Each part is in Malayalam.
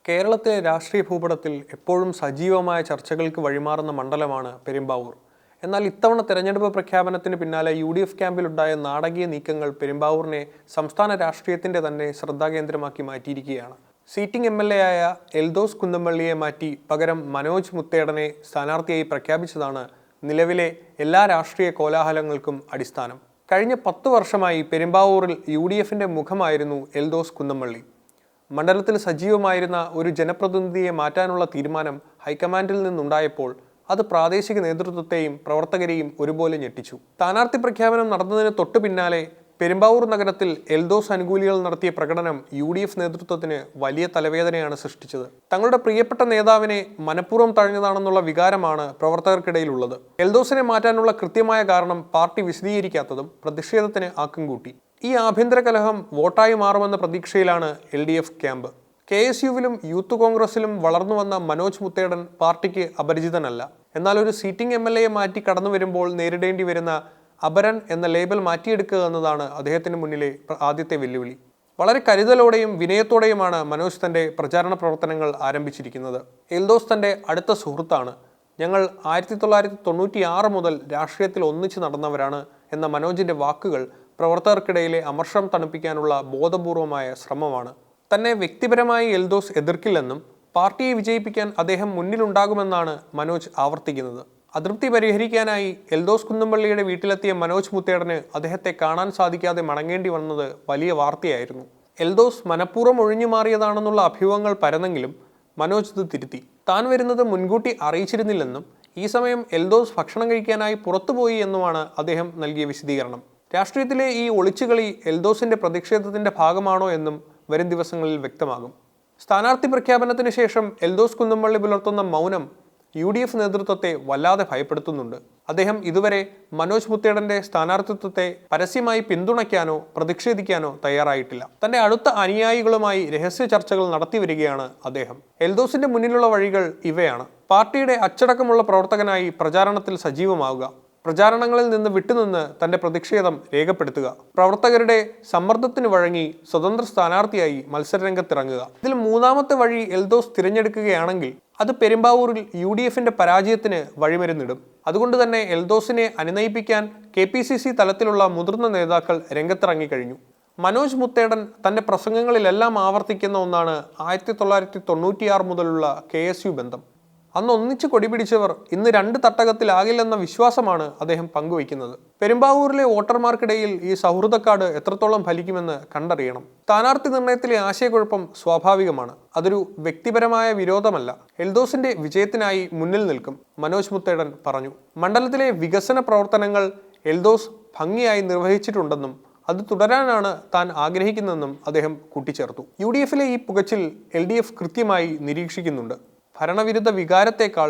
കേരളത്തിലെ രാഷ്ട്രീയ ഭൂപടത്തിൽ എപ്പോഴും സജീവമായ ചർച്ചകൾക്ക് വഴിമാറുന്ന മണ്ഡലമാണ് പെരുമ്പാവൂർ. എന്നാൽ ഇത്തവണ തെരഞ്ഞെടുപ്പ് പ്രഖ്യാപനത്തിന് പിന്നാലെ UDF ക്യാമ്പിലുണ്ടായ നാടകീയ നീക്കങ്ങൾ പെരുമ്പാവൂരിനെ സംസ്ഥാന രാഷ്ട്രീയത്തിന്റെ തന്നെ ശ്രദ്ധാകേന്ദ്രമാക്കി മാറ്റിയിരിക്കുകയാണ്. സീറ്റിംഗ് MLA ആയ എൽദോസ് കുന്നംപള്ളിയെ മാറ്റി പകരം മനോജ് മുത്തേടനെ സ്ഥാനാർത്ഥിയായി പ്രഖ്യാപിച്ചതാണ് നിലവിലെ എല്ലാ രാഷ്ട്രീയ കോലാഹലങ്ങൾക്കും അടിസ്ഥാനം. കഴിഞ്ഞ 10 വർഷമായി പെരുമ്പാവൂരിൽ UDFന്റെ മുഖമായിരുന്നു എൽദോസ് കുന്നംപള്ളി. മണ്ഡലത്തിൽ സജീവമായിരുന്ന ഒരു ജനപ്രതിനിധിയെ മാറ്റാനുള്ള തീരുമാനം ഹൈക്കമാൻഡിൽ നിന്നുണ്ടായപ്പോൾ അത് പ്രാദേശിക നേതൃത്വത്തെയും പ്രവർത്തകരെയും ഒരുപോലെ ഞെട്ടിച്ചു. സ്ഥാനാർത്ഥി പ്രഖ്യാപനം നടന്നതിന് തൊട്ടു പിന്നാലെ പെരുമ്പാവൂർ നഗരത്തിൽ എൽദോസ് അനുകൂലികൾ നടത്തിയ പ്രകടനം UDF നേതൃത്വത്തിന് വലിയ തലവേദനയാണ് സൃഷ്ടിച്ചത്. തങ്ങളുടെ പ്രിയപ്പെട്ട നേതാവിനെ മനഃപൂർവ്വം തഴഞ്ഞതാണെന്നുള്ള വികാരമാണ് പ്രവർത്തകർക്കിടയിലുള്ളത്. എൽദോസിനെ മാറ്റാനുള്ള കൃത്യമായ കാരണം പാർട്ടി വിശദീകരിക്കാത്തതും പ്രതിഷേധത്തിന് ആക്കം കൂട്ടി. ഈ ആഭ്യന്തര കലഹം വോട്ടായി മാറുമെന്ന പ്രതീക്ഷയിലാണ് LDF ക്യാമ്പ്. KSUവിലും യൂത്ത് കോൺഗ്രസിലും വളർന്നു വന്ന മനോജ് മുത്തേടൻ പാർട്ടിക്ക് അപരിചിതനല്ല. എന്നാൽ ഒരു സീറ്റിംഗ് MLAയെ മാറ്റി കടന്നു വരുമ്പോൾ നേരിടേണ്ടി വരുന്ന അപരൻ എന്ന ലേബൽ മാറ്റിയെടുക്കുക എന്നതാണ് അദ്ദേഹത്തിന് മുന്നിലെ ആദ്യത്തെ വെല്ലുവിളി. വളരെ കരുതലോടെയും വിനയത്തോടെയുമാണ് മനോജ് തൻ്റെ പ്രചാരണ പ്രവർത്തനങ്ങൾ ആരംഭിച്ചിരിക്കുന്നത്. എൽദോസ് തൻ്റെ അടുത്ത സുഹൃത്താണ്. ഞങ്ങൾ 1996 മുതൽ രാഷ്ട്രീയത്തിൽ ഒന്നിച്ച് നടന്നവരാണ് എന്ന മനോജിൻ്റെ വാക്കുകൾ പ്രവർത്തകർക്കിടയിലെ അമർഷം തണുപ്പിക്കാനുള്ള ബോധപൂർവമായ ശ്രമമാണ്. തന്നെ വ്യക്തിപരമായി എൽദോസ് എതിർക്കില്ലെന്നും പാർട്ടിയെ വിജയിപ്പിക്കാൻ അദ്ദേഹം മുന്നിലുണ്ടാകുമെന്നാണ് മനോജ് ആവർത്തിക്കുന്നത്. അതൃപ്തി പരിഹരിക്കാനായി എൽദോസ് കുന്നംപള്ളിയുടെ വീട്ടിലെത്തിയ മനോജ് മുത്തേടന് അദ്ദേഹത്തെ കാണാൻ സാധിക്കാതെ മടങ്ങേണ്ടി വന്നത് വലിയ വാർത്തയായിരുന്നു. എൽദോസ് മനഃപൂർവ്വം ഒഴിഞ്ഞു മാറിയതാണെന്നുള്ള അഭ്യൂഹങ്ങൾ പരന്നെങ്കിലും മനോജ് ഇത് തിരുത്തി. താൻ വരുന്നത് മുൻകൂട്ടി അറിയിച്ചിരുന്നില്ലെന്നും ഈ സമയം എൽദോസ് ഭക്ഷണം കഴിക്കാനായി പുറത്തുപോയി എന്നുമാണ് അദ്ദേഹം നൽകിയ വിശദീകരണം. രാഷ്ട്രീയത്തിലെ ഈ ഒളിച്ചുകളി എൽദോസിന്റെ പ്രതിഷേധത്തിന്റെ ഭാഗമാണോ എന്നും വരും ദിവസങ്ങളിൽ വ്യക്തമാകും. സ്ഥാനാർത്ഥി പ്രഖ്യാപനത്തിന് ശേഷം എൽദോസ് കുന്നംപള്ളി പുലർത്തുന്ന മൗനം UDF നേതൃത്വത്തെ വല്ലാതെ ഭയപ്പെടുത്തുന്നുണ്ട്. അദ്ദേഹം ഇതുവരെ മനോജ് മുത്തേടന്റെ സ്ഥാനാർത്ഥിത്വത്തെ പരസ്യമായി പിന്തുണയ്ക്കാനോ പ്രതിഷേധിക്കാനോ തയ്യാറായിട്ടില്ല. തന്റെ അടുത്ത അനുയായികളുമായി രഹസ്യ ചർച്ചകൾ നടത്തിവരികയാണ് അദ്ദേഹം. എൽദോസിന്റെ മുന്നിലുള്ള വഴികൾ ഇവയാണ്: പാർട്ടിയുടെ അച്ചടക്കമുള്ള പ്രവർത്തകനായി പ്രചാരണത്തിൽ സജീവമാവുക, പ്രചാരണങ്ങളിൽ നിന്ന് വിട്ടുനിന്ന് തന്റെ പ്രതിഷേധം രേഖപ്പെടുത്തുക, പ്രവർത്തകരുടെ സമ്മർദ്ദത്തിന് വഴങ്ങി സ്വതന്ത്ര സ്ഥാനാർത്ഥിയായി മത്സരരംഗത്തിറങ്ങുക. ഇതിൽ മൂന്നാമത്തെ വഴി എൽദോസ് തിരഞ്ഞെടുക്കുകയാണെങ്കിൽ അത് പെരുമ്പാവൂരിൽ UDFന്റെ പരാജയത്തിന് വഴിമരുന്നിടും. അതുകൊണ്ട് തന്നെ എൽദോസിനെ അനുനയിപ്പിക്കാൻ KPCC തലത്തിലുള്ള മുതിർന്ന നേതാക്കൾ രംഗത്തിറങ്ങിക്കഴിഞ്ഞു. മനോജ് മുത്തേടൻ തന്റെ പ്രസംഗങ്ങളിലെല്ലാം ആവർത്തിക്കുന്ന ഒന്നാണ് 1996 മുതലുള്ള KSU ബന്ധം. അന്ന് ഒന്നിച്ച് കൊടിപിടിച്ചവർ ഇന്ന് 2 തട്ടകത്തിലാകില്ലെന്ന വിശ്വാസമാണ് അദ്ദേഹം പങ്കുവയ്ക്കുന്നത്. പെരുമ്പാവൂരിലെ വോട്ടർമാർക്കിടയിൽ ഈ സൗഹൃദക്കാട് എത്രത്തോളം ഫലിക്കുമെന്ന് കണ്ടറിയണം. സ്ഥാനാർത്ഥി നിർണയത്തിലെ ആശയക്കുഴപ്പം സ്വാഭാവികമാണ്. അതൊരു വ്യക്തിപരമായ വിരോധമല്ല. എൽദോസിന്റെ വിജയത്തിനായി മുന്നിൽ നിൽക്കും, മനോജ് മുത്തേടൻ പറഞ്ഞു. മണ്ഡലത്തിലെ വികസന പ്രവർത്തനങ്ങൾ എൽദോസ് ഭംഗിയായി നിർവഹിച്ചിട്ടുണ്ടെന്നും അത് തുടരാനാണ് താൻ ആഗ്രഹിക്കുന്നതെന്നും അദ്ദേഹം കൂട്ടിച്ചേർത്തു. UDFലെ ഈ പുകച്ചിൽ LDF കൃത്യമായി നിരീക്ഷിക്കുന്നുണ്ട്. ഭരണവിരുദ്ധ വികാരത്തേക്കാൾ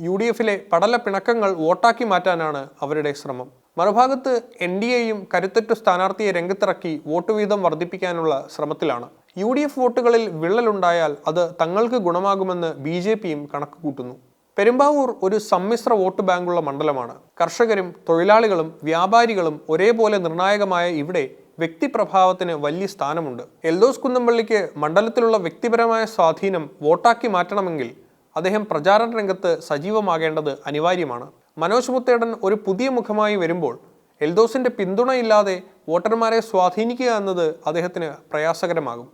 UDFലെ പടല പിണക്കങ്ങൾ വോട്ടാക്കി മാറ്റാനാണ് അവരുടെ ശ്രമം. മറുഭാഗത്ത് NDAയും കരുത്തുറ്റ സ്ഥാനാർത്ഥിയെ രംഗത്തിറക്കി വോട്ട് വീതം വർദ്ധിപ്പിക്കാനുള്ള ശ്രമത്തിലാണ്. UDF വോട്ടുകളിൽ വിള്ളലുണ്ടായാൽ അത് തങ്ങൾക്ക് ഗുണമാകുമെന്ന് BJPയും കണക്ക് കൂട്ടുന്നു. പെരുമ്പാവൂർ ഒരു സമ്മിശ്ര വോട്ട് ബാങ്കുള്ള മണ്ഡലമാണ്. കർഷകരും തൊഴിലാളികളും വ്യാപാരികളും ഒരേപോലെ നിർണായകമായ ഇവിടെ വ്യക്തിപ്രഭാവത്തിന് വലിയ സ്ഥാനമുണ്ട്. എൽദോസ് കുന്നംപള്ളിക്ക് മണ്ഡലത്തിലുള്ള വ്യക്തിപരമായ സ്വാധീനം വോട്ടാക്കി മാറ്റണമെങ്കിൽ അദ്ദേഹം പ്രചാരണ രംഗത്ത് സജീവമാകേണ്ടത് അനിവാര്യമാണ്. മനോജ് മുത്തേടൻ ഒരു പുതിയ മുഖമായി വരുമ്പോൾ എൽദോസിന്റെ പിന്തുണയില്ലാതെ വോട്ടർമാരെ സ്വാധീനിക്കുക എന്നത് അദ്ദേഹത്തിന് പ്രയാസകരമാകും.